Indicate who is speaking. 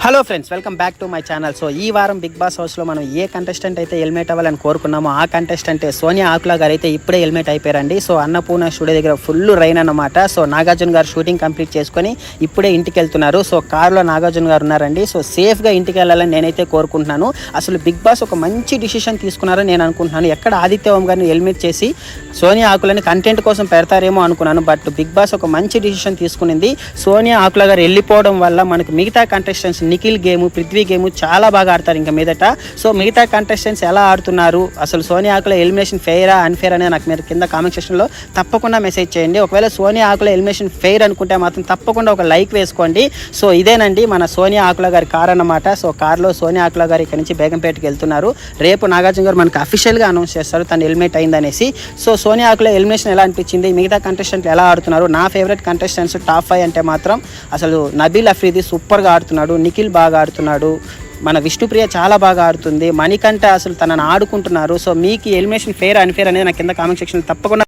Speaker 1: Hello friends, welcome back to my channel. So ఈ వారం big boss హౌస్లో మనం ఏ కంటెస్టెంట్ అయితే ఎలిమినేట్ అవ్వాలని కోరుకున్నామో ఆ కంటెస్టెంట్ సోనియా ఆకులా గారు అయితే ఇప్పుడే ఎలిమినేట్ అయిపోయారండి. సో అన్నపూర్ణ స్టూడియో దగ్గర ఫుల్ రైన్ అన్నమాట. సో నాగార్జున గారు షూటింగ్ కంప్లీట్ చేసుకొని ఇప్పుడే ఇంటికి వెళ్తున్నారు. సో కారులో నాగార్జున గారు ఉన్నారండి. సో సేఫ్గా ఇంటికి వెళ్ళాలని నేనైతే కోరుకుంటున్నాను. అసలు బిగ్ బాస్ ఒక మంచి డిసిషన్ తీసుకున్నారని నేను అనుకుంటున్నాను. ఎక్కడ ఆదిత్య ఓం గారిని ఎలిమినేట్ చేసి సోనియా ఆకులని కంటెంట్ కోసం పెడతారేమో అనుకున్నాను. బట్ బిగ్ బాస్ ఒక మంచి డిసిషన్ తీసుకునింది. సోనియా ఆకులా గారు వెళ్ళిపోవడం వల్ల మనకు మిగతా contestants Nikhil game, Prithvi game చాలా బాగా ఆడతారు ఇంకా మీదట. సో మిగతా కంటెస్టెంట్స్ ఎలా ఆడుతున్నారు, అసలు సోనియా ఆకుల ఎలిమినేషన్ ఫెయిరా అన్ఫెయిర్ అనే నాకు మీరు కింద కామెంట్ సెక్షన్లో తప్పకుండా మెసేజ్ చేయండి. ఒకవేళ సోనియా ఆకుల ఎలిమినేషన్ ఫెయిర్ అనుకుంటే మాత్రం తప్పకుండా ఒక లైక్ వేసుకోండి. సో ఇదేనండి మన సోనియా ఆకుల గారి కార్ అన్నమాట. సో కార్లో సోనియా ఆకుల గారు ఇక్కడ నుంచి బేగంపేటకి వెళ్తున్నారు. రేపు నాగార్జున గారు మనకు అఫీషియల్గా అనౌన్స్ చేస్తారు తను ఎలిమినేట్ అయిందనేసి. సో సోనియా ఆకుల ఎలిమినేషన్ ఎలా అనిపించింది, మిగతా కంటెస్టెంట్లు ఎలా ఆడుతున్నారు, నా ఫేవరెట్ కంటెస్టెంట్స్ టాప్ 5 అంటే మాత్రం అసలు నబీల్ అఫ్రీది సూపర్గా ఆడుతున్నాడు, నిఖిల్ బాగా ఆడుతున్నాడు, మన విష్ణుప్రియ చాలా బాగా ఆడుతుంది, మణికంఠ అసలు తనను ఆడుకుంటున్నారు. సో మీకు ఎలిమినేషన్ ఫెయిర్ అన్ఫెయిర్ అనేది నాకు కింద కామెంట్ సెక్షన్లో తప్పకుండా